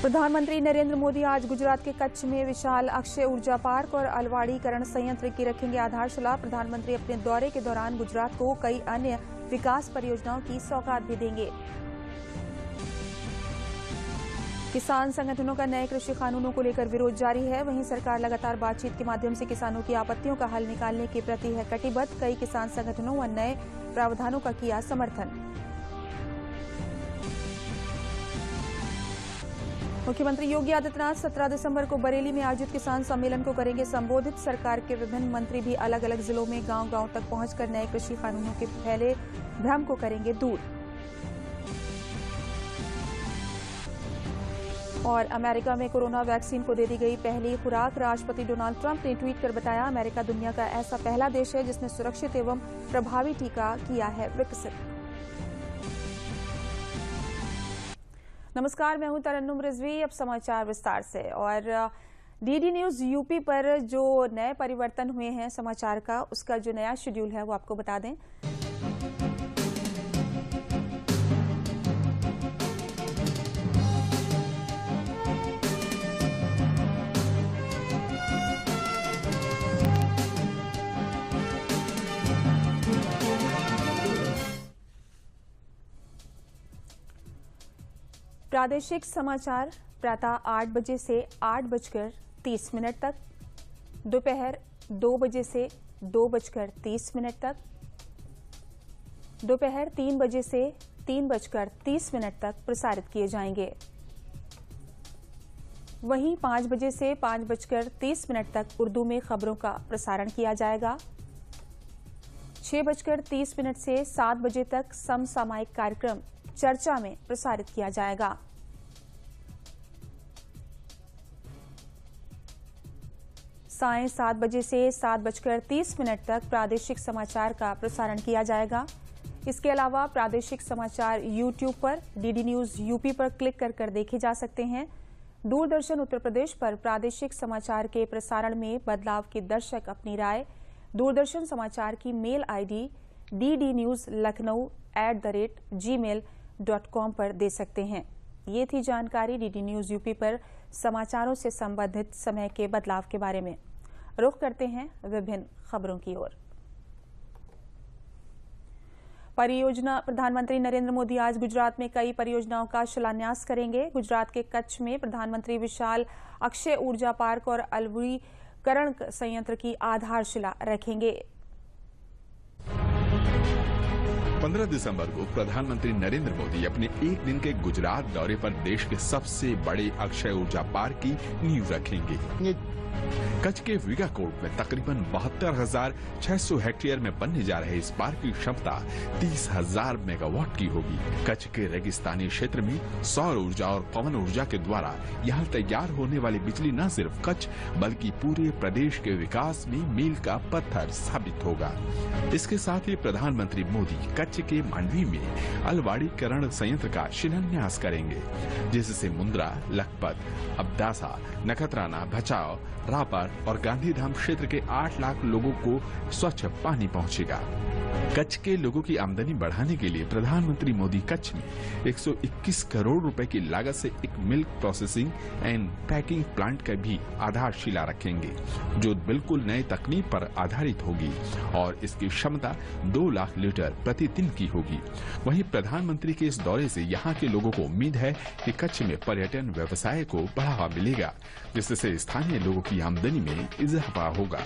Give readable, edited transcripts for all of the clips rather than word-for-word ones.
प्रधानमंत्री नरेंद्र मोदी आज गुजरात के कच्छ में विशाल अक्षय ऊर्जा पार्क और अलवाड़ीकरण संयंत्र की रखेंगे आधारशिला। प्रधानमंत्री अपने दौरे के दौरान गुजरात को कई अन्य विकास परियोजनाओं की सौगात भी देंगे। किसान संगठनों का नए कृषि कानूनों को लेकर विरोध जारी है। वहीं सरकार लगातार बातचीत के माध्यम से किसानों की आपत्तियों का हल निकालने के प्रति है कटिबद्ध। कई किसान संगठनों व नए प्रावधानों का किया समर्थन। मुख्यमंत्री योगी आदित्यनाथ 17 दिसंबर को बरेली में आयोजित किसान सम्मेलन को करेंगे संबोधित। सरकार के विभिन्न मंत्री भी अलग अलग जिलों में गांव-गांव तक पहुंचकर नए कृषि कानूनों के फैले भ्रम को करेंगे दूर। और अमेरिका में कोरोना वैक्सीन को दे दी गई पहली खुराक। राष्ट्रपति डोनाल्ड ट्रंप ने ट्वीट कर बताया, अमेरिका दुनिया का ऐसा पहला देश है जिसने सुरक्षित एवं प्रभावी टीका किया है विकसित। नमस्कार, मैं हूं तरन्नुम रिजवी। अब समाचार विस्तार से। और डीडी न्यूज यूपी पर जो नए परिवर्तन हुए हैं समाचार का, उसका जो नया शेड्यूल है वो आपको बता दें। प्रादेशिक समाचार प्रातः 8 बजे से 8:30 तक, दोपहर 2 बजे से 2:30 तक, दोपहर 3 बजे से 3:30 तक प्रसारित किए जाएंगे। वहीं 5 बजे से 5:30 तक उर्दू में खबरों का प्रसारण किया जाएगा। 6:30 से 7 बजे तक समसामयिक कार्यक्रम चर्चा में प्रसारित किया जाएगा। सायं 7 बजे से 7:30 तक प्रादेशिक समाचार का प्रसारण किया जाएगा। इसके अलावा प्रादेशिक समाचार यूट्यूब पर डीडी न्यूज यूपी पर क्लिक कर देखे जा सकते हैं। दूरदर्शन उत्तर प्रदेश पर प्रादेशिक समाचार के प्रसारण में बदलाव की दर्शक अपनी राय दूरदर्शन समाचार की मेल आईडी ddnewslakhnau@gmail.com पर दे सकते हैं। ये थी जानकारी डीडी न्यूज यूपी पर समाचारों से संबंधित समय के बदलाव के बारे में। रुख करते हैं विभिन्न खबरों की ओर। परियोजना प्रधानमंत्री नरेंद्र मोदी आज गुजरात में कई परियोजनाओं का शिलान्यास करेंगे। गुजरात के कच्छ में प्रधानमंत्री विशाल अक्षय ऊर्जा पार्क और अलवड़ीकरण संयंत्र की आधारशिला रखेंगे। 15 दिसंबर को प्रधानमंत्री नरेंद्र मोदी अपने एक दिन के गुजरात दौरे पर देश के सबसे बड़े अक्षय ऊर्जा पार्क की नींव रखेंगे। कच्छ के वीगाकोट में तकरीबन 72,600 हेक्टेयर में बनने जा रहे इस पार्क की क्षमता 30,000 मेगावाट की होगी। कच्छ के रेगिस्तानी क्षेत्र में सौर ऊर्जा और पवन ऊर्जा के द्वारा यहाँ तैयार होने वाली बिजली न सिर्फ कच्छ बल्कि पूरे प्रदेश के विकास में मील का पत्थर साबित होगा। इसके साथ ही प्रधानमंत्री मोदी कच्छ के मांडवी में अलवाड़ीकरण संयंत्र का शिलान्यास करेंगे, जिससे मुंद्रा, लखपत, अब्दासा, नखत्राना, भचाऊ, रापर और गांधीधाम क्षेत्र के 8 लाख लोगों को स्वच्छ पानी पहुंचेगा। कच्छ के लोगों की आमदनी बढ़ाने के लिए प्रधानमंत्री मोदी कच्छ में 121 करोड़ रुपए की लागत से एक milk processing and packing plant का भी आधारशिला रखेंगे, जो बिल्कुल नए तकनीक पर आधारित होगी और इसकी क्षमता 2 लाख लीटर प्रतिदिन की होगी। वहीं प्रधानमंत्री के इस दौरे से यहाँ के लोगों को उम्मीद है कि कच्छ में पर्यटन व्यवसाय को बढ़ावा मिलेगा, जिससे स्थानीय लोगों की आमदनी में इजाफा होगा।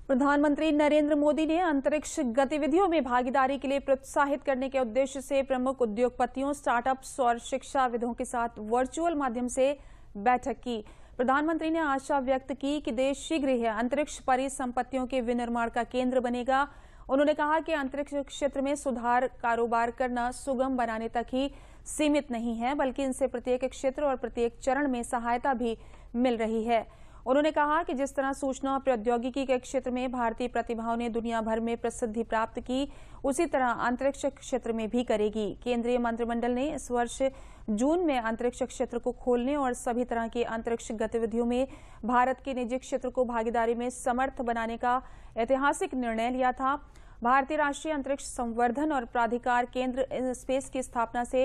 प्रधानमंत्री नरेंद्र मोदी ने अंतरिक्ष गतिविधियों में भागीदारी के लिए प्रोत्साहित करने के उद्देश्य से प्रमुख उद्योगपतियों, स्टार्टअप्स और शिक्षाविदों के साथ वर्चुअल माध्यम से बैठक की। प्रधानमंत्री ने आशा व्यक्त की कि देश शीघ्र ही अंतरिक्ष परिसंपत्तियों के विनिर्माण का केंद्र बनेगा। उन्होंने कहा कि अंतरिक्ष क्षेत्र में सुधार कारोबार करना सुगम बनाने तक ही सीमित नहीं है, बल्कि इनसे प्रत्येक क्षेत्र और प्रत्येक चरण में सहायता भी मिल रही है। उन्होंने कहा कि जिस तरह सूचना और प्रौद्योगिकी के क्षेत्र में भारतीय प्रतिभाओं ने दुनिया भर में प्रसिद्धि प्राप्त की, उसी तरह अंतरिक्ष क्षेत्र में भी करेगी। केंद्रीय मंत्रिमंडल ने इस वर्ष जून में अंतरिक्ष क्षेत्र को खोलने और सभी तरह की अंतरिक्ष गतिविधियों में भारत के निजी क्षेत्र को भागीदारी में समर्थ बनाने का ऐतिहासिक निर्णय लिया था। भारतीय राष्ट्रीय अंतरिक्ष संवर्धन और प्राधिकार केंद्र स्पेस की स्थापना से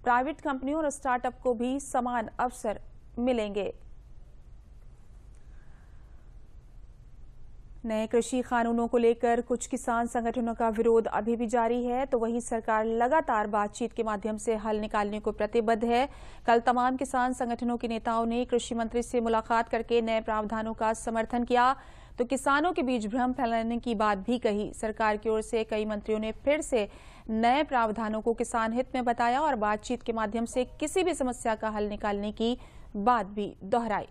प्राइवेट कंपनियों और स्टार्टअप को भी समान अवसर मिलेंगे। नए कृषि कानूनों को लेकर कुछ किसान संगठनों का विरोध अभी भी जारी है, तो वहीं सरकार लगातार बातचीत के माध्यम से हल निकालने को प्रतिबद्ध है। कल तमाम किसान संगठनों के नेताओं ने कृषि मंत्री से मुलाकात करके नए प्रावधानों का समर्थन किया, तो किसानों के बीच भ्रम फैलाने की बात भी कही। सरकार की ओर से कई मंत्रियों ने फिर से नए प्रावधानों को किसान हित में बताया और बातचीत के माध्यम से किसी भी समस्या का हल निकालने की बात भी दोहराई।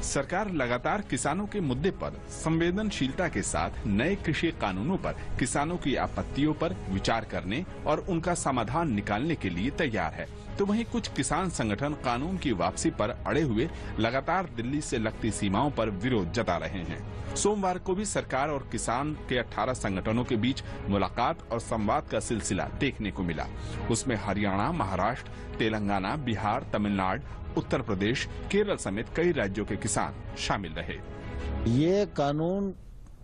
सरकार लगातार किसानों के मुद्दे पर संवेदनशीलता के साथ नए कृषि कानूनों पर किसानों की आपत्तियों पर विचार करने और उनका समाधान निकालने के लिए तैयार है, तो वहीं कुछ किसान संगठन कानून की वापसी पर अड़े हुए लगातार दिल्ली से लगती सीमाओं पर विरोध जता रहे हैं। सोमवार को भी सरकार और किसान के 18 संगठनों के बीच मुलाकात और संवाद का सिलसिला देखने को मिला। उसमें हरियाणा, महाराष्ट्र, तेलंगाना, बिहार, तमिलनाडु, उत्तर प्रदेश, केरल समेत कई राज्यों के किसान शामिल रहे। ये कानून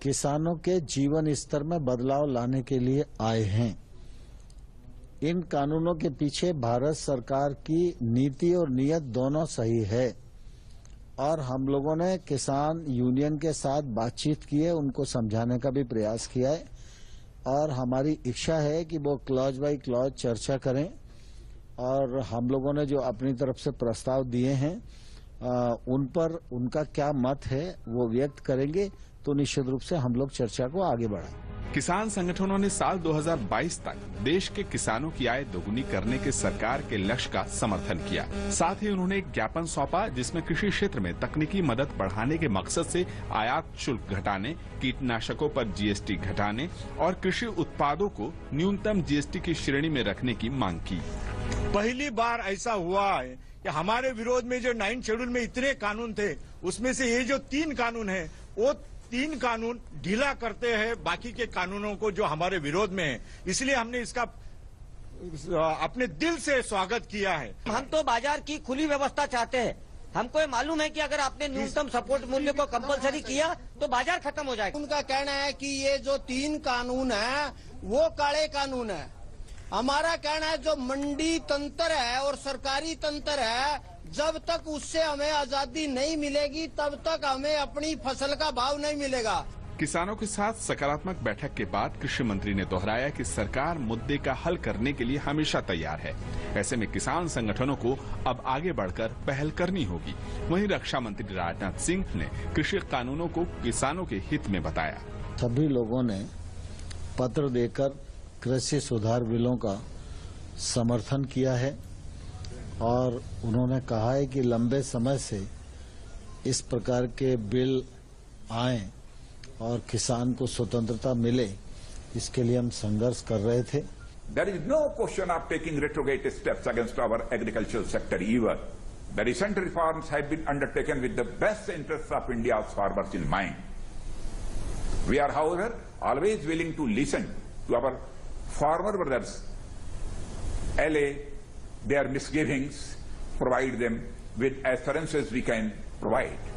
किसानों के जीवन स्तर में बदलाव लाने के लिए आए हैं। इन कानूनों के पीछे भारत सरकार की नीति और नीयत दोनों सही है और हम लोगों ने किसान यूनियन के साथ बातचीत की है, उनको समझाने का भी प्रयास किया है और हमारी इच्छा है कि वो क्लॉज बाय क्लॉज चर्चा करें और हम लोगों ने जो अपनी तरफ से प्रस्ताव दिए हैं उन पर उनका क्या मत है वो व्यक्त करेंगे, तो निश्चित रूप से हम लोग चर्चा को आगे बढ़ाएं। किसान संगठनों ने साल 2022 तक देश के किसानों की आय दोगुनी करने के सरकार के लक्ष्य का समर्थन किया। साथ ही उन्होंने एक ज्ञापन सौंपा जिसमें कृषि क्षेत्र में तकनीकी मदद बढ़ाने के मकसद से आयात शुल्क घटाने, कीटनाशकों पर जीएसटी घटाने और कृषि उत्पादों को न्यूनतम जीएसटी की श्रेणी में रखने की मांग की। पहली बार ऐसा हुआ है कि हमारे विरोध में जो 9 शेड्यूल में इतने कानून थे, उसमें से ये जो 3 कानून है वो 3 कानून ढीला करते हैं बाकी के कानूनों को जो हमारे विरोध में है। इसलिए हमने इसका अपने दिल से स्वागत किया है। हम तो बाजार की खुली व्यवस्था चाहते हैं। हमको ये मालूम है कि अगर आपने न्यूनतम सपोर्ट मूल्य को कंपलसरी किया तो बाजार खत्म हो जाएगा। उनका कहना है कि ये जो 3 कानून है वो काले कानून है। हमारा कहना है जो मंडी तंत्र है और सरकारी तंत्र है, जब तक उससे हमें आजादी नहीं मिलेगी तब तक हमें अपनी फसल का भाव नहीं मिलेगा। किसानों के साथ सकारात्मक बैठक के बाद कृषि मंत्री ने दोहराया कि सरकार मुद्दे का हल करने के लिए हमेशा तैयार है। ऐसे में किसान संगठनों को अब आगे बढ़कर पहल करनी होगी। वहीं रक्षा मंत्री राजनाथ सिंह ने कृषि कानूनों को किसानों के हित में बताया। सभी लोगों ने पत्र देकर कृषि सुधार बिलों का समर्थन किया है और उन्होंने कहा है कि लंबे समय से इस प्रकार के बिल आए और किसान को स्वतंत्रता मिले, इसके लिए हम संघर्ष कर रहे थे। There is no question of taking retrograde steps against our agricultural sector either. The recent reforms have been undertaken with the best interests of India's farmers in mind. We are, however, always willing to listen to our farmer brothers, allay their misgivings, provide them with assurances we can provide.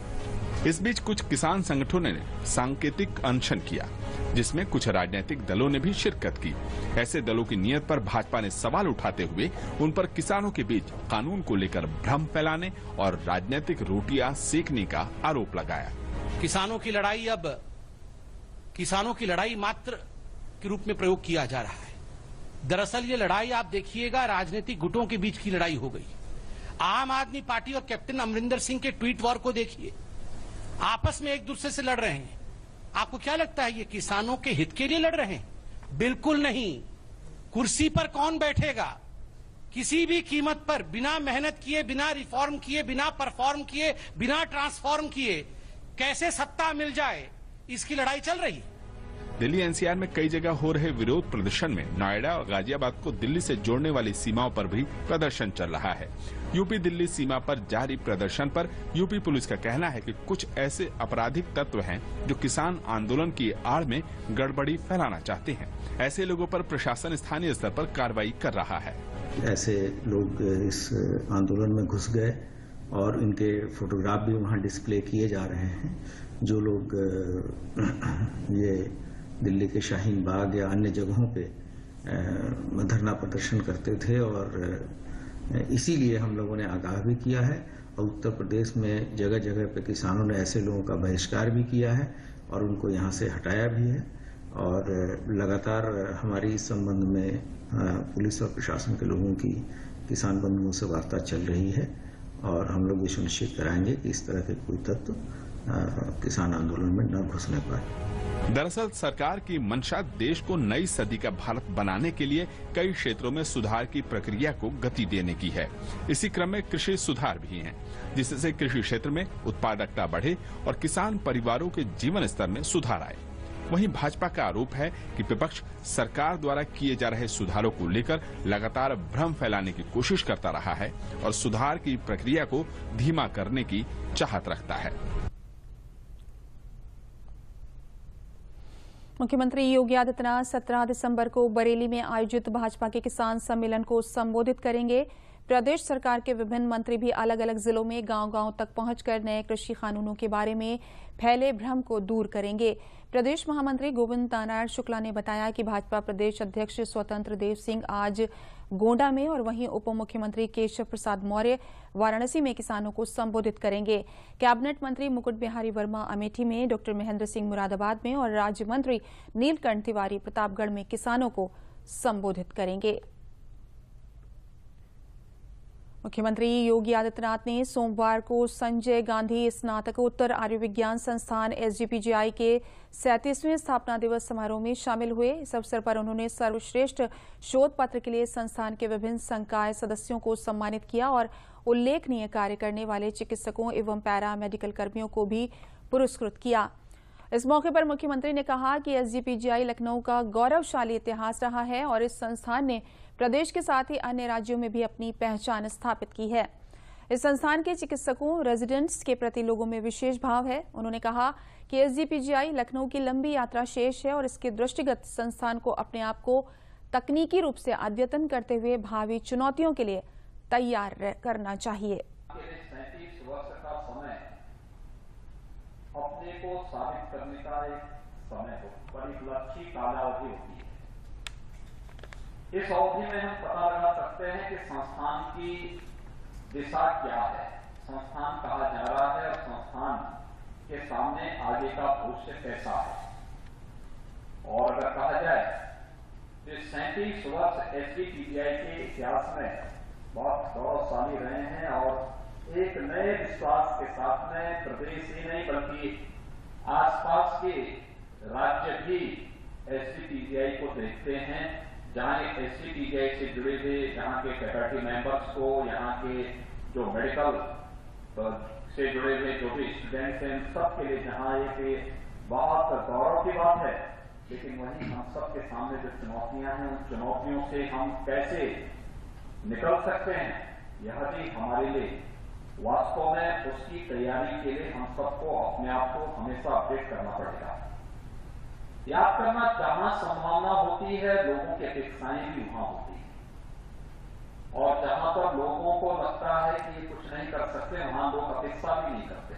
इस बीच कुछ किसान संगठनों ने सांकेतिक अनशन किया, जिसमें कुछ राजनीतिक दलों ने भी शिरकत की। ऐसे दलों की नीयत पर भाजपा ने सवाल उठाते हुए उन पर किसानों के बीच कानून को लेकर भ्रम फैलाने और राजनीतिक रोटियां सेकने का आरोप लगाया। किसानों की लड़ाई अब किसानों की लड़ाई मात्र के रूप में प्रयोग किया जा रहा है। दरअसल ये लड़ाई आप देखिएगा राजनीतिक गुटों के बीच की लड़ाई हो गई। आम आदमी पार्टी और कैप्टन अमरिंदर सिंह के ट्वीट वॉर को देखिए, आपस में एक दूसरे से लड़ रहे हैं। आपको क्या लगता है ये किसानों के हित के लिए लड़ रहे हैं? बिल्कुल नहीं। कुर्सी पर कौन बैठेगा? किसी भी कीमत पर बिना मेहनत किए, बिना रिफॉर्म किए, बिना परफॉर्म किए, बिना ट्रांसफॉर्म किए कैसे सत्ता मिल जाए, इसकी लड़ाई चल रही है। दिल्ली एनसीआर में कई जगह हो रहे विरोध प्रदर्शन में नोएडा और गाजियाबाद को दिल्ली से जोड़ने वाली सीमाओं पर भी प्रदर्शन चल रहा है। यूपी दिल्ली सीमा पर जारी प्रदर्शन पर यूपी पुलिस का कहना है कि कुछ ऐसे आपराधिक तत्व हैं जो किसान आंदोलन की आड़ में गड़बड़ी फैलाना चाहते हैं। ऐसे लोगों पर प्रशासन स्थानीय स्तर पर कार्रवाई कर रहा है। ऐसे लोग इस आंदोलन में घुस गए और इनके फोटोग्राफ भी वहां डिस्प्ले किए जा रहे हैं। जो लोग ये दिल्ली के शाहीन बाग या अन्य जगहों पे धरना प्रदर्शन करते थे और इसीलिए हम लोगों ने आगाह भी किया है और उत्तर प्रदेश में जगह जगह पे किसानों ने ऐसे लोगों का बहिष्कार भी किया है और उनको यहाँ से हटाया भी है और लगातार हमारी इस संबंध में पुलिस और प्रशासन के लोगों की किसान बंधुओं से वार्ता चल रही है और हम लोग ये सुनिश्चित कराएंगे कि इस तरह के कोई तत्व किसान आंदोलन में न घुसने पाए। दरअसल सरकार की मंशा देश को नई सदी का भारत बनाने के लिए कई क्षेत्रों में सुधार की प्रक्रिया को गति देने की है। इसी क्रम में कृषि सुधार भी हैं, जिससे कृषि क्षेत्र में उत्पादकता बढ़े और किसान परिवारों के जीवन स्तर में सुधार आए। वहीं भाजपा का आरोप है कि विपक्ष सरकार द्वारा किए जा रहे सुधारों को लेकर लगातार भ्रम फैलाने की कोशिश करता रहा है और सुधार की प्रक्रिया को धीमा करने की चाहत रखता है। मुख्यमंत्री योगी आदित्यनाथ 17 दिसंबर को बरेली में आयोजित भाजपा के किसान सम्मेलन को संबोधित करेंगे। प्रदेश सरकार के विभिन्न मंत्री भी अलग अलग जिलों में गांव-गांव तक पहुंचकर नए कृषि कानूनों के बारे में फैले भ्रम को दूर करेंगे। प्रदेश महामंत्री गोविंद नारायण शुक्ला ने बताया कि भाजपा प्रदेश अध्यक्ष स्वतंत्र देव सिंह आज गोंडा में और वहीं उप मुख्यमंत्री केशव प्रसाद मौर्य वाराणसी में किसानों को संबोधित करेंगे। कैबिनेट मंत्री मुकुट बिहारी वर्मा अमेठी में, डॉक्टर महेंद्र सिंह मुरादाबाद में और राज्य मंत्री नीलकंठ तिवारी प्रतापगढ़ में किसानों को संबोधित करेंगे। मुख्यमंत्री योगी आदित्यनाथ ने सोमवार को संजय गांधी स्नातकोत्तर आयुर्विज्ञान संस्थान SGPGI के 37वें स्थापना दिवस समारोह में शामिल हुए। इस अवसर पर उन्होंने सर्वश्रेष्ठ शोध पत्र के लिए संस्थान के विभिन्न संकाय सदस्यों को सम्मानित किया और उल्लेखनीय कार्य करने वाले चिकित्सकों एवं पैरा मेडिकल कर्मियों को भी पुरस्कृत किया। इस मौके पर मुख्यमंत्री ने कहा कि SGPGI लखनऊ का गौरवशाली इतिहास रहा है और इस संस्थान ने प्रदेश के साथ ही अन्य राज्यों में भी अपनी पहचान स्थापित की है। इस संस्थान के चिकित्सकों, रेजिडेंट्स के प्रति लोगों में विशेष भाव है। उन्होंने कहा कि SGPGI लखनऊ की लंबी यात्रा शेष है और इसके दृष्टिगत संस्थान को अपने आप को तकनीकी रूप से अद्यतन करते हुए भावी चुनौतियों के लिए तैयार करना चाहिए। अपने को साबित करने का एक समय हो, परिलक्षी कालावधि होती है। इस अवधि में हम पता लगा सकते हैं कि संस्थान की दिशा क्या है, संस्थान कहाँ जा रहा है और संस्थान के सामने आगे का भविष्य कैसा है। और अगर कहा जाए तो 37 वर्ष SGPGI के इतिहास में बहुत गौरवशाली रहे हैं और एक नए विश्वास के साथ में प्रदेश ही नहीं बल्कि आसपास के राज्य भी SGPGI को देखते हैं। जहां SGPGI से जुड़े हुए यहाँ के फैकल्टी मेंबर्स को, यहाँ के जो मेडिकल से जुड़े हुए जो भी स्टूडेंट्स हैं, सबके लिए जहाँ एक बहुत गौरव की बात है। लेकिन वहीं हम सबके सामने जो चुनौतियां हैं, उन चुनौतियों से हम कैसे निकल सकते हैं, यह भी हमारे लिए वास्तव में उसकी तैयारी के लिए हम सबको अपने आप को हमेशा अपडेट करना पड़ेगा। याद करना, जहां संभावना होती है लोगों की अपेक्षाएं भी वहां होती है और जहां पर लोगों को लगता है कि ये कुछ नहीं कर सकते, वहां लोग अपेक्षा भी नहीं करते।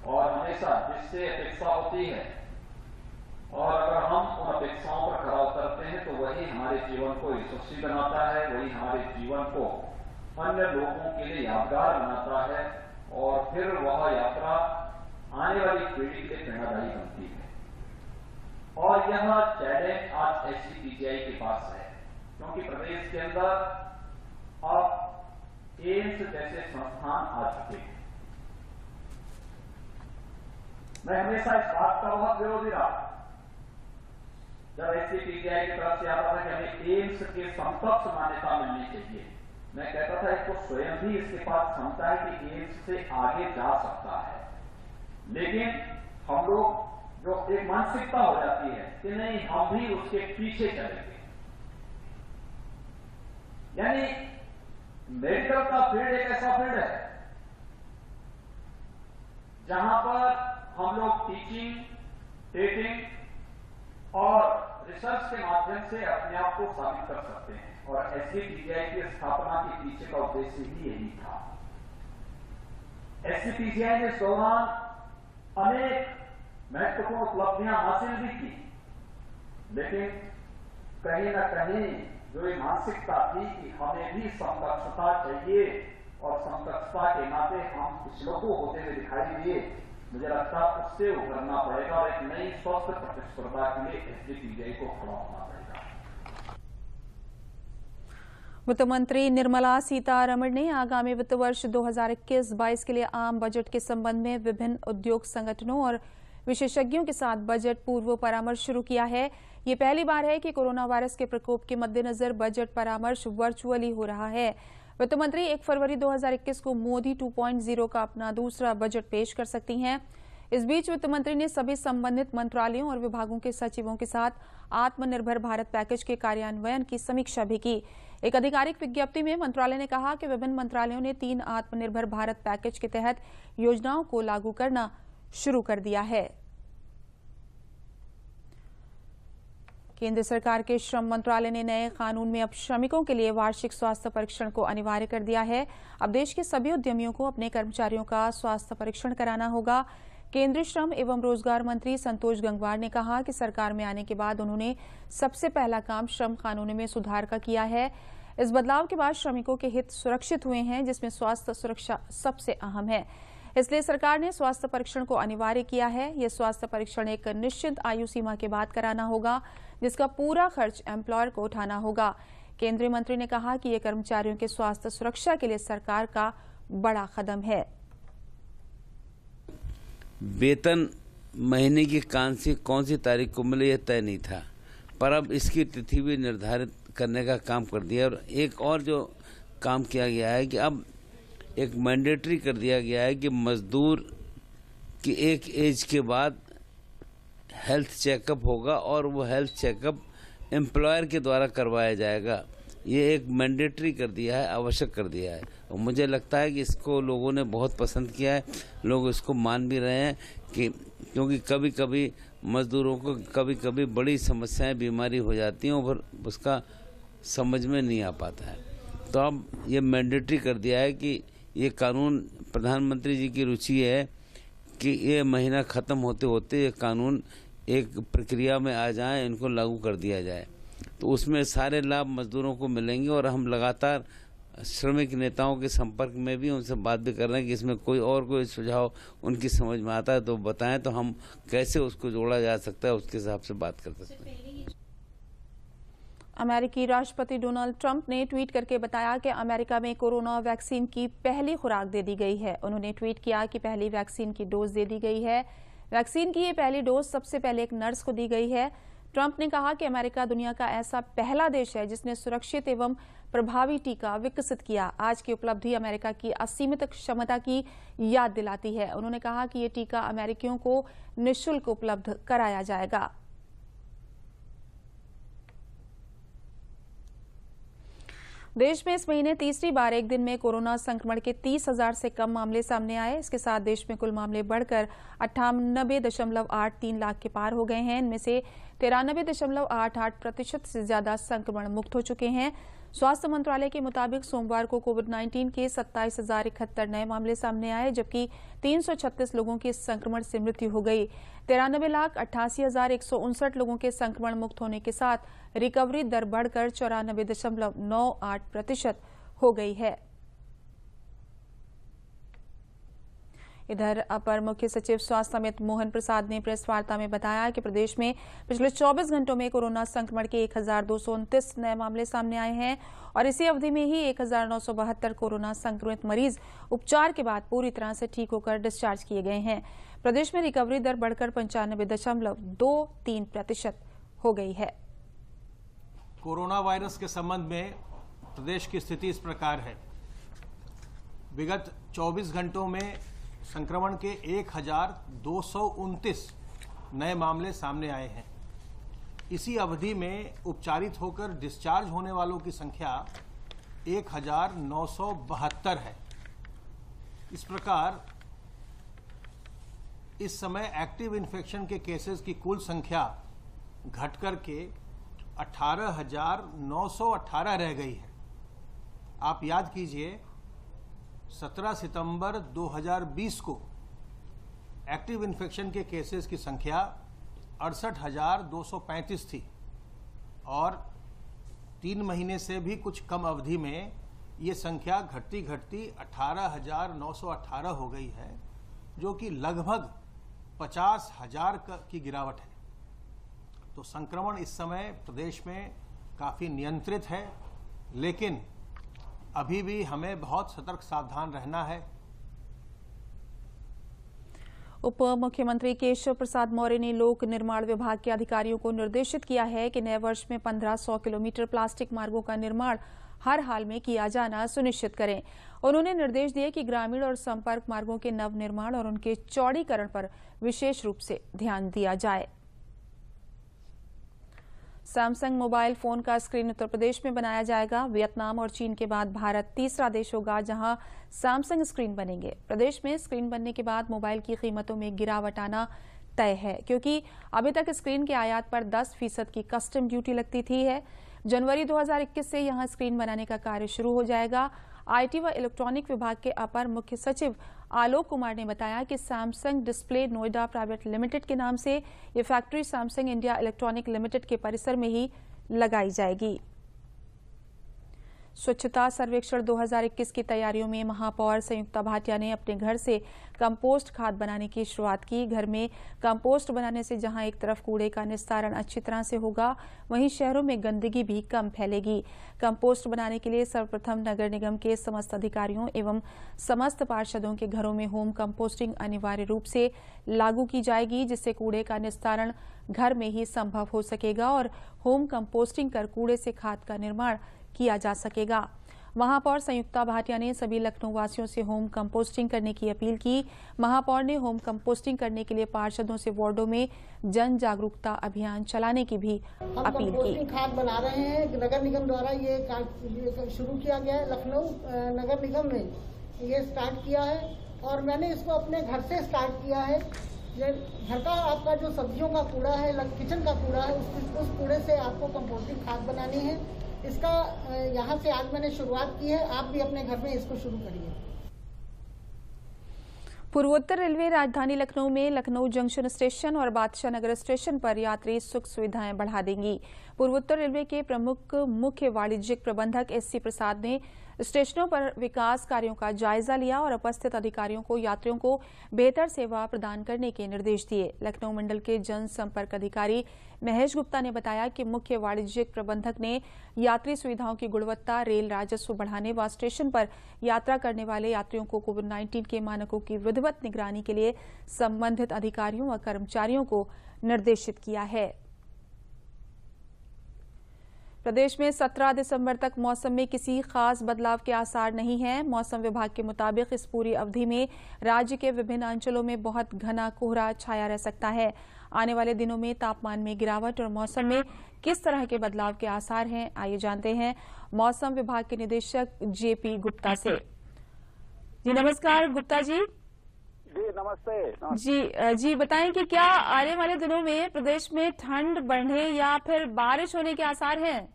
और हमेशा जिससे अपेक्षा होती है और अगर हम उन अपेक्षाओं पर खरा उतरते हैं तो वही हमारे जीवन को यशस्वी बनाता है, वही हमारे जीवन को अन्य लोगों के लिए यादगार बनाता है और फिर वह यात्रा आने वाली पीढ़ी के प्रेरणादायी बनती है। और यह चैलेंज आज SGPGI के पास है, क्योंकि प्रदेश के अंदर अब एम्स जैसे संस्थान आ चुके हैं। मैं हमेशा इस बात का बहुत विरोधी रहा जब SGPGI की तरफ से आता था कि हमें एम्स के समकक्ष मान्यता मिलनी चाहिए। मैं कहता था इसको स्वयं भी इसके पास क्षमता है कि एम्स से आगे जा सकता है, लेकिन हम लोग जो एक मानसिकता हो जाती है कि नहीं हम भी उसके पीछे चलेंगे। यानी मेडिकल का फील्ड एक ऐसा फील्ड है जहां पर हम लोग टीचिंग, ट्रेनिंग और रिसर्च के माध्यम से अपने आप को साबित कर सकते हैं और SGPGI की स्थापना के पीछे का उद्देश्य ही यही था। SGPGI ने इस दौरान अनेक महत्वपूर्ण उपलब्धियां हासिल भी की, लेकिन कहीं न कहीं जो ये मानसिकता थी कि हमें भी समकक्षता चाहिए और समकक्षता के नाते हम कुछ लोगों होते हुए दिखाई दिए, मुझे लगता है उससे उभरना पड़ेगा और एक नई स्वस्थ प्रतिस्पर्धा के लिए एसडीपीजीआई को खड़ा होना पड़ेगा। वित्त मंत्री निर्मला सीतारमण ने आगामी वित्त वर्ष 2021-22 के लिए आम बजट के संबंध में विभिन्न उद्योग संगठनों और विशेषज्ञों के साथ बजट पूर्व परामर्श शुरू किया है। ये पहली बार है कि कोरोना वायरस के प्रकोप के मद्देनजर बजट परामर्श वर्चुअली हो रहा है। वित्त मंत्री 1 फरवरी 2021 को मोदी 2.0 का अपना दूसरा बजट पेश कर सकती हैं। इस बीच वित्त मंत्री ने सभी संबंधित मंत्रालयों और विभागों के सचिवों के साथ आत्मनिर्भर भारत पैकेज के कार्यान्वयन की समीक्षा भी की। एक आधिकारिक विज्ञप्ति में मंत्रालय ने कहा कि विभिन्न मंत्रालयों ने 3 आत्मनिर्भर भारत पैकेज के तहत योजनाओं को लागू करना शुरू कर दिया है। केंद्र सरकार के श्रम मंत्रालय ने नए कानून में अब श्रमिकों के लिए वार्षिक स्वास्थ्य परीक्षण को अनिवार्य कर दिया है। अब देश के सभी उद्यमियों को अपने कर्मचारियों का स्वास्थ्य परीक्षण कराना होगा। केंद्रीय श्रम एवं रोजगार मंत्री संतोष गंगवार ने कहा कि सरकार में आने के बाद उन्होंने सबसे पहला काम श्रम कानूनों में सुधार का किया है। इस बदलाव के बाद श्रमिकों के हित सुरक्षित हुए हैं, जिसमें स्वास्थ्य सुरक्षा सबसे अहम है। इसलिए सरकार ने स्वास्थ्य परीक्षण को अनिवार्य किया है। यह स्वास्थ्य परीक्षण एक निश्चित आयु सीमा के बाद कराना होगा, जिसका पूरा खर्च एम्प्लॉयर को उठाना होगा। केंद्रीय मंत्री ने कहा कि यह कर्मचारियों के स्वास्थ्य सुरक्षा के लिए सरकार का बड़ा कदम है। वेतन महीने की कौन सी तारीख को मिले यह तय नहीं था, पर अब इसकी तिथि भी निर्धारित करने का काम कर दिया। और एक और जो काम किया गया है कि अब एक मैंडेटरी कर दिया गया है कि मजदूर की एक एज के बाद हेल्थ चेकअप होगा और वो हेल्थ चेकअप एम्प्लॉयर के द्वारा करवाया जाएगा। ये एक मैंडेटरी कर दिया है, आवश्यक कर दिया है। और मुझे लगता है कि इसको लोगों ने बहुत पसंद किया है, लोग इसको मान भी रहे हैं कि क्योंकि कभी कभी मजदूरों को कभी बड़ी समस्याएं, बीमारी हो जाती हैं और उसका समझ में नहीं आ पाता है। तो अब ये मैंडेटरी कर दिया है कि ये कानून, प्रधानमंत्री जी की रुचि है कि ये महीना ख़त्म होते होते ये कानून एक प्रक्रिया में आ जाए, इनको लागू कर दिया जाए। तो उसमें सारे लाभ मजदूरों को मिलेंगे। और हम लगातार श्रमिक नेताओं के संपर्क में भी उनसे बात भी कर रहे हैं कि इसमें कोई सुझाव उनकी समझ में आता है तो बताएं, तो हम कैसे उसको जोड़ा जा सकता है उसके हिसाब से बात कर सकते हैं। अमेरिकी राष्ट्रपति डोनाल्ड ट्रंप ने ट्वीट करके बताया कि अमेरिका में कोरोना वैक्सीन की पहली खुराक दे दी गई है। उन्होंने ट्वीट किया कि पहली वैक्सीन की डोज दे दी गई है। वैक्सीन की ये पहली डोज सबसे पहले एक नर्स को दी गई है। ट्रंप ने कहा कि अमेरिका दुनिया का ऐसा पहला देश है जिसने सुरक्षित एवं प्रभावी टीका विकसित किया। आज की उपलब्धि अमेरिका की असीमित क्षमता की याद दिलाती है। उन्होंने कहा कि ये टीका अमेरिकियों को निःशुल्क उपलब्ध कराया जाएगा। देश में इस महीने तीसरी बार एक दिन में कोरोना संक्रमण के 30,000 से कम मामले सामने आए। इसके साथ देश में कुल मामले बढ़कर 98.83 लाख के पार हो गए हैं। इनमें से 93.88% से ज्यादा संक्रमण मुक्त हो चुके हैं। स्वास्थ्य मंत्रालय के मुताबिक सोमवार को कोविड-19 के 27,071 नए मामले सामने आए, जबकि 336 लोगों की इस संक्रमण से मृत्यु हो गई। 93,88,159 लोगों के संक्रमण मुक्त होने के साथ रिकवरी दर बढ़कर 94.98% हो गई है। इधर अपर मुख्य सचिव स्वास्थ्य अमित मोहन प्रसाद ने प्रेस वार्ता में बताया कि प्रदेश में पिछले 24 घंटों में कोरोना संक्रमण के 1,229 नए मामले सामने आए हैं और इसी अवधि में ही 1,972 कोरोना संक्रमित मरीज उपचार के बाद पूरी तरह से ठीक होकर डिस्चार्ज किए गए हैं। प्रदेश में रिकवरी दर बढ़कर 95.23% हो गई है। कोरोना वायरस के संबंध में प्रदेश की स्थिति इस प्रकार है। विगत 24 घंटों में संक्रमण के 1,229 नए मामले सामने आए हैं। इसी अवधि में उपचारित होकर डिस्चार्ज होने वालों की संख्या 1,972 है। इस प्रकार इस समय एक्टिव इन्फेक्शन के केसेस की कुल संख्या घटकर के 18,918 रह गई है। आप याद कीजिए 17 सितंबर 2020 को एक्टिव इन्फेक्शन के केसेस की संख्या 68,235 थी और 3 महीने से भी कुछ कम अवधि में ये संख्या घटती 18,918 हो गई है, जो कि लगभग 50,000 की गिरावट है। तो संक्रमण इस समय प्रदेश में काफ़ी नियंत्रित है, लेकिन अभी भी हमें बहुत सतर्क सावधान रहना है। उप मुख्यमंत्री केशव प्रसाद मौर्य ने लोक निर्माण विभाग के अधिकारियों को निर्देशित किया है कि नए वर्ष में 1500 किलोमीटर प्लास्टिक मार्गों का निर्माण हर हाल में किया जाना सुनिश्चित करें। उन्होंने निर्देश दिए कि ग्रामीण और संपर्क मार्गों के नव निर्माण और उनके चौड़ीकरण पर विशेष रूप से ध्यान दिया जाए। सैमसंग मोबाइल फोन का स्क्रीन उत्तर प्रदेश में बनाया जाएगा। वियतनाम और चीन के बाद भारत तीसरा देश होगा जहां सैमसंग स्क्रीन बनेंगे। प्रदेश में स्क्रीन बनने के बाद मोबाइल की कीमतों में गिरावट आना तय है, क्योंकि अभी तक स्क्रीन के आयात पर 10% की कस्टम ड्यूटी लगती थी। जनवरी 2021 से यहां स्क्रीन बनाने का कार्य शुरू हो जाएगा। आईटी व इलेक्ट्रॉनिक विभाग के अपर मुख्य सचिव आलोक कुमार ने बताया कि Samsung display Noida private limited के नाम से ये factory Samsung India electronic limited के परिसर में ही लगाई जाएगी। स्वच्छता सर्वेक्षण 2021 की तैयारियों में महापौर संयुक्ता भाटिया ने अपने घर से कंपोस्ट खाद बनाने की शुरुआत की। घर में कंपोस्ट बनाने से जहां एक तरफ कूड़े का निस्तारण अच्छी तरह से होगा, वहीं शहरों में गंदगी भी कम फैलेगी। कंपोस्ट बनाने के लिए सर्वप्रथम नगर निगम के समस्त अधिकारियों एवं समस्त पार्षदों के घरों में होम कंपोस्टिंग अनिवार्य रूप से लागू की जाएगी, जिससे कूड़े का निस्तारण घर में ही संभव हो सकेगा और होम कंपोस्टिंग कर कूड़े से खाद का निर्माण किया जा सकेगा। महापौर संयुक्ता भाटिया ने सभी लखनऊ वासियों से होम कंपोस्टिंग करने की अपील की। महापौर ने होम कंपोस्टिंग करने के लिए पार्षदों से वार्डों में जन जागरूकता अभियान चलाने की भी अपील की। खाद बना रहे हैं, नगर निगम द्वारा ये शुरू किया गया है। लखनऊ नगर निगम ने ये स्टार्ट किया है और मैंने इसको अपने घर से स्टार्ट किया है। घर का आपका जो सब्जियों का कूड़ा है, किचन का कूड़ा है, उस कूड़े से आपको कंपोस्टिंग खाद बनानी है। इसका यहाँ से आज मैंने शुरुआत की है, आप भी अपने घर में इसको शुरू करिए। पूर्वोत्तर रेलवे राजधानी लखनऊ में लखनऊ जंक्शन स्टेशन और बादशाह नगर स्टेशन पर यात्री सुख सुविधाएं बढ़ा देंगी। पूर्वोत्तर रेलवे के प्रमुख मुख्य वाणिज्यिक प्रबंधक एससी प्रसाद ने स्टेशनों पर विकास कार्यों का जायजा लिया और उपस्थित अधिकारियों को यात्रियों को बेहतर सेवा प्रदान करने के निर्देश दिए। लखनऊ मंडल के जनसंपर्क अधिकारी महेश गुप्ता ने बताया कि मुख्य वाणिज्यिक प्रबंधक ने यात्री सुविधाओं की गुणवत्ता, रेल राजस्व बढ़ाने व स्टेशन पर यात्रा करने वाले यात्रियों को कोविड-19 के मानकों की विधिवत निगरानी के लिए संबंधित अधिकारियों व कर्मचारियों को निर्देशित किया है। प्रदेश में 17 दिसंबर तक मौसम में किसी खास बदलाव के आसार नहीं हैं। मौसम विभाग के मुताबिक इस पूरी अवधि में राज्य के विभिन्न अंचलों में बहुत घना कोहरा छाया रह सकता है। आने वाले दिनों में तापमान में गिरावट और मौसम में किस तरह के बदलाव के आसार हैं, आइए जानते हैं मौसम विभाग के निदेशक जेपी गुप्ता से। जी नमस्कार गुप्ता जी। जी नमस्ते। जी बताएं कि क्या आने वाले दिनों में प्रदेश में ठंड बढ़ने या फिर बारिश होने के आसार हैं?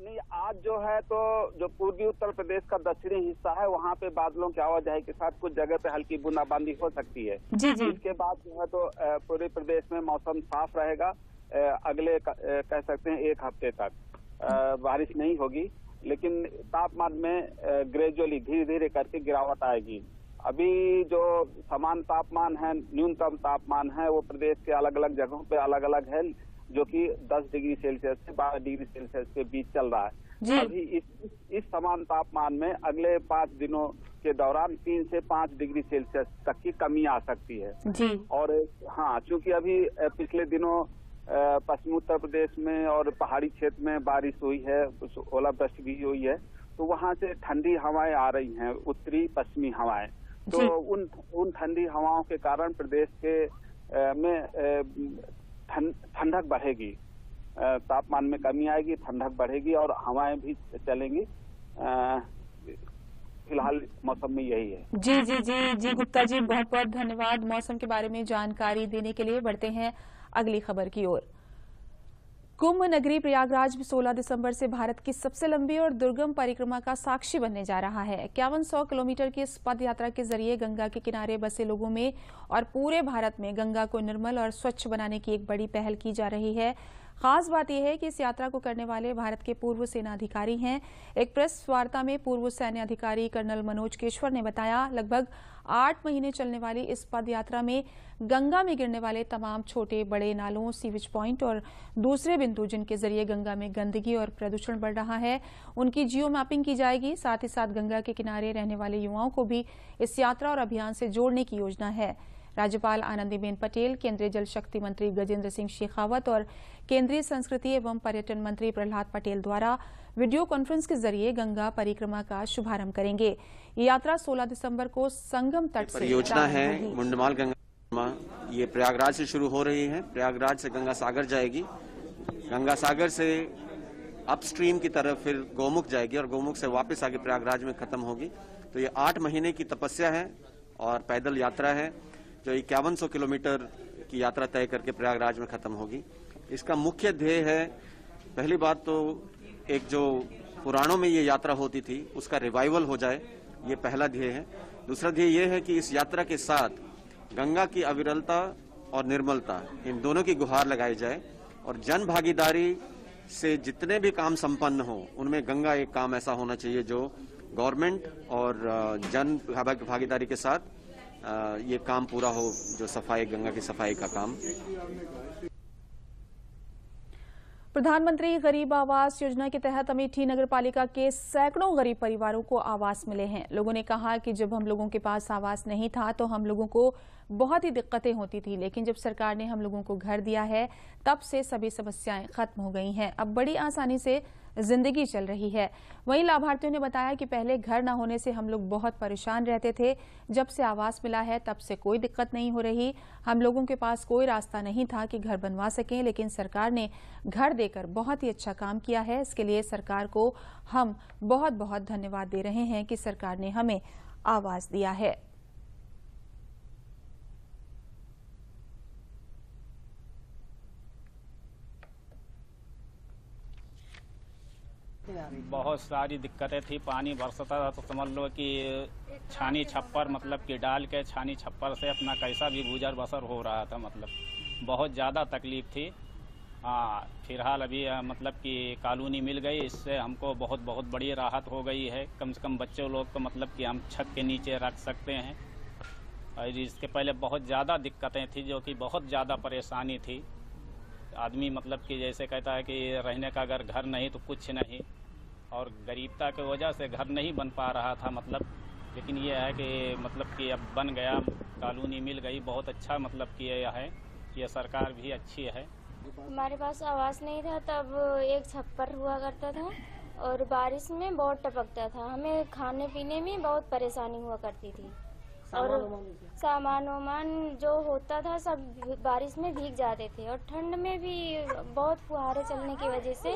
नहीं, आज जो है तो जो पूर्वी उत्तर प्रदेश का दक्षिणी हिस्सा है वहाँ पे बादलों की आवाजाही के साथ कुछ जगह पे हल्की बूंदाबांदी हो सकती है। जी। इसके बाद जो है तो पूरे प्रदेश में मौसम साफ रहेगा। अगले कह सकते हैं 1 हफ्ते तक बारिश नहीं होगी, लेकिन तापमान में ग्रेजुअली धीरे धीरे करके गिरावट आएगी। अभी जो समान तापमान है, न्यूनतम तापमान है, वो प्रदेश के अलग अलग जगहों पे अलग अलग है, जो कि 10 डिग्री सेल्सियस से 12 डिग्री सेल्सियस के बीच चल रहा है। अभी इस समान तापमान में अगले 5 दिनों के दौरान 3 से 5 डिग्री सेल्सियस तक की कमी आ सकती है। और हाँ, चूंकि अभी पिछले दिनों पश्चिमी उत्तर प्रदेश में और पहाड़ी क्षेत्र में बारिश हुई है, कुछ ओलावृष्टि भी हुई है, तो वहाँ से ठंडी हवाएं आ रही हैं, उत्तरी पश्चिमी हवाएं। तो उन ठंडी हवाओं के कारण प्रदेश के में ठंडक बढ़ेगी, तापमान में कमी आएगी, ठंडक बढ़ेगी और हवाएं भी चलेंगी। फिलहाल मौसम में यही है। जी गुप्ता जी, बहुत बहुत धन्यवाद मौसम के बारे में जानकारी देने के लिए। बढ़ते हैं अगली खबर की ओर। कुंभ नगरी प्रयागराज 16 दिसंबर से भारत की सबसे लंबी और दुर्गम परिक्रमा का साक्षी बनने जा रहा है। 5100 किलोमीटर की इस पद यात्रा के जरिए गंगा के किनारे बसे लोगों में और पूरे भारत में गंगा को निर्मल और स्वच्छ बनाने की एक बड़ी पहल की जा रही है। खास बात यह है कि इस यात्रा को करने वाले भारत के पूर्व सेना अधिकारी हैं। एक प्रेस वार्ता में पूर्व सैन्य अधिकारी कर्नल मनोज केशवर ने बताया, लगभग 8 महीने चलने वाली इस पद यात्रा में गंगा में गिरने वाले तमाम छोटे बड़े नालों, सीवेज पॉइंट और दूसरे बिंदु जिनके जरिए गंगा में गंदगी और प्रदूषण बढ़ रहा है, उनकी जियो मैपिंग की जाएगी। साथ ही साथ गंगा के किनारे रहने वाले युवाओं को भी इस यात्रा और अभियान से जोड़ने की योजना है। राज्यपाल आनंदीबेन पटेल, केंद्रीय जल शक्ति मंत्री गजेंद्र सिंह शेखावत और केंद्रीय संस्कृति एवं पर्यटन मंत्री प्रहलाद पटेल द्वारा वीडियो कॉन्फ्रेंस के जरिए गंगा परिक्रमा का शुभारंभ करेंगे। ये यात्रा 16 दिसंबर को संगम तट से परियोजना है मुंडमाल गंगा। ये प्रयागराज से शुरू हो रही है। प्रयागराज से गंगा सागर जाएगी, गंगा सागर से अपस्ट्रीम की तरफ फिर गोमुख जाएगी और गोमुख से वापस आगे प्रयागराज में खत्म होगी। तो ये 8 महीने की तपस्या है और पैदल यात्रा है जो 5100 किलोमीटर की यात्रा तय करके प्रयागराज में खत्म होगी। इसका मुख्य ध्येय है, पहली बात तो एक जो पुराणों में ये यात्रा होती थी उसका रिवाइवल हो जाए, ये पहला ध्येय है। दूसरा ध्येय ये है कि इस यात्रा के साथ गंगा की अविरलता और निर्मलता, इन दोनों की गुहार लगाई जाए और जन भागीदारी से जितने भी काम संपन्न हो उनमें गंगा एक काम ऐसा होना चाहिए जो गवर्नमेंट और जन भागीदारी के साथ ये काम पूरा हो, जो सफाई, गंगा की सफाई का काम। प्रधानमंत्री गरीब आवास योजना के तहत अमेठी नगर पालिका के सैकड़ों गरीब परिवारों को आवास मिले हैं। लोगों ने कहा कि जब हम लोगों के पास आवास नहीं था तो हम लोगों को बहुत ही दिक्कतें होती थी, लेकिन जब सरकार ने हम लोगों को घर दिया है तब से सभी समस्याएं खत्म हो गई हैं। अब बड़ी आसानी से जिंदगी चल रही है। वहीं लाभार्थियों ने बताया कि पहले घर न होने से हम लोग बहुत परेशान रहते थे, जब से आवास मिला है तब से कोई दिक्कत नहीं हो रही। हम लोगों के पास कोई रास्ता नहीं था कि घर बनवा सकें, लेकिन सरकार ने घर देकर बहुत ही अच्छा काम किया है। इसके लिए सरकार को हम बहुत बहुत धन्यवाद दे रहे हैं कि सरकार ने हमें आवास दिया है। बहुत सारी दिक्कतें थी। पानी बरसता था तो समझ लो कि छानी छप्पर, मतलब कि डाल के छानी छप्पर से अपना कैसा भी गुजर बसर हो रहा था। मतलब बहुत ज़्यादा तकलीफ थी। हाँ, फिलहाल अभी मतलब कि कॉलोनी मिल गई, इससे हमको बहुत बहुत बड़ी राहत हो गई है। कम से कम बच्चों लोग को मतलब कि हम छत के नीचे रख सकते हैं। और इसके पहले बहुत ज़्यादा दिक्कतें थी, जो कि बहुत ज़्यादा परेशानी थी। आदमी मतलब कि जैसे कहता है कि रहने का अगर घर नहीं तो कुछ नहीं, और गरीबता की वजह से घर नहीं बन पा रहा था मतलब। लेकिन ये है कि मतलब कि अब बन गया, कॉलोनी मिल गई, बहुत अच्छा मतलब कि यह है, ये सरकार भी अच्छी है। हमारे पास आवास नहीं था तब एक छप्पर हुआ करता था और बारिश में बहुत टपकता था। हमें खाने पीने में बहुत परेशानी हुआ करती थी और सामान वामान जो होता था सब बारिश में भीग जाते थे। और ठंड में भी बहुत फुहारे चलने की वजह से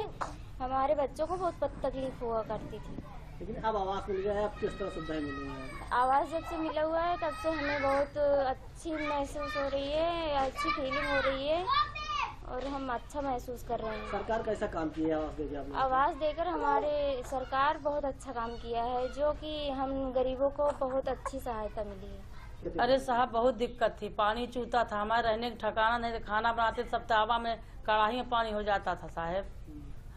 हमारे बच्चों को बहुत तकलीफ हुआ करती थी। लेकिन अब आवास मिल गया है, अब किस तरह सुविधाएं मिल रही हैं? आवास जब से मिला हुआ है तब से हमें बहुत अच्छी महसूस हो रही है, अच्छी फीलिंग हो रही है और हम अच्छा महसूस कर रहे हैं। सरकार कैसा काम किया है आवास देकर आपने? आवास देकर हमारे सरकार बहुत अच्छा काम किया है, जो कि हम गरीबों को बहुत अच्छी सहायता मिली है। अरे साहब, बहुत दिक्कत थी। पानी चूता था, हमारे रहने का ठिकाना नहीं, खाना बनाते सब तावा में, कढ़ाई में पानी हो जाता था साहब।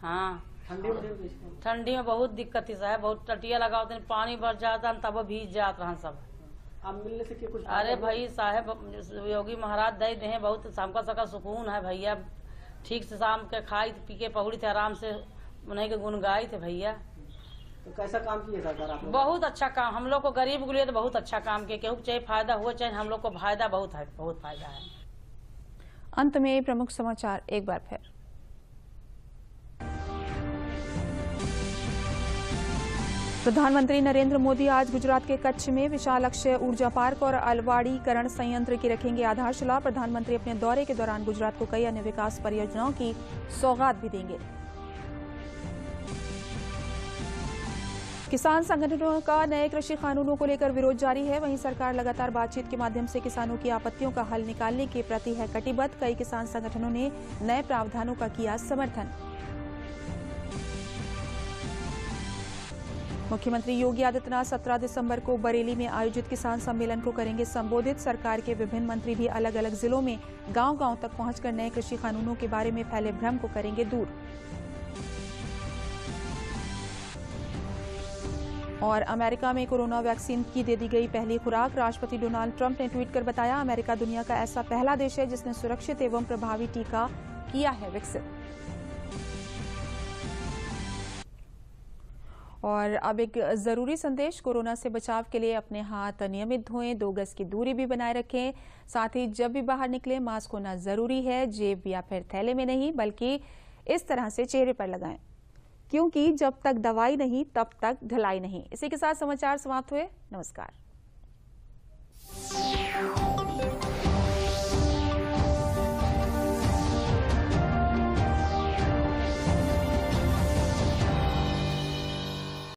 हाँ, ठंडी में बहुत दिक्कत थी साहब। बहुत टटिया लगाओ तो पानी भर जाता तब भीज जात रहा सब। अब मिलने से कुछ? अरे भाई साहब, योगी महाराज दे दे, बहुत हमका सबका सुकून है भैया। ठीक से शाम के खाई पी के पहुड़ी थे, आराम से उन्हीं के गुन गाई थे भैया। तो कैसा काम किया सरकार आपने? बहुत अच्छा काम, हम लोग को गरीब के लिए तो बहुत अच्छा काम किया। केहू चाहे फायदा हो चाहे हम लोग को फायदा बहुत है, बहुत फायदा है। अंत में प्रमुख समाचार एक बार फिर। प्रधानमंत्री नरेंद्र मोदी आज गुजरात के कच्छ में विशाल अक्षय ऊर्जा पार्क और अलवाड़ीकरण संयंत्र की रखेंगे आधारशिला। प्रधानमंत्री अपने दौरे के दौरान गुजरात को कई अन्य विकास परियोजनाओं की सौगात भी देंगे। किसान संगठनों का नए कृषि कानूनों को लेकर विरोध जारी है। वहीं सरकार लगातार बातचीत के माध्यम से किसानों की आपत्तियों का हल निकालने के प्रति है कटिबद्ध। कई किसान संगठनों ने नए प्रावधानों का किया समर्थन। मुख्यमंत्री योगी आदित्यनाथ 17 दिसंबर को बरेली में आयोजित किसान सम्मेलन को करेंगे संबोधित। सरकार के विभिन्न मंत्री भी अलग अलग जिलों में गांव-गांव तक पहुंचकर नए कृषि कानूनों के बारे में फैले भ्रम को करेंगे दूर। और अमेरिका में कोरोना वैक्सीन की दे दी गई पहली खुराक। राष्ट्रपति डोनाल्ड ट्रंप ने ट्वीट कर बताया, अमेरिका दुनिया का ऐसा पहला देश है जिसने सुरक्षित एवं प्रभावी टीका किया है विकसित। और अब एक जरूरी संदेश, कोरोना से बचाव के लिए अपने हाथ नियमित धोएं, 2 गज की दूरी भी बनाए रखें। साथ ही जब भी बाहर निकले मास्क होना जरूरी है। जेब या फिर थैले में नहीं बल्कि इस तरह से चेहरे पर लगाएं, क्योंकि जब तक दवाई नहीं तब तक ढलाई नहीं। इसी के साथ समाचार समाप्त हुए। नमस्कार।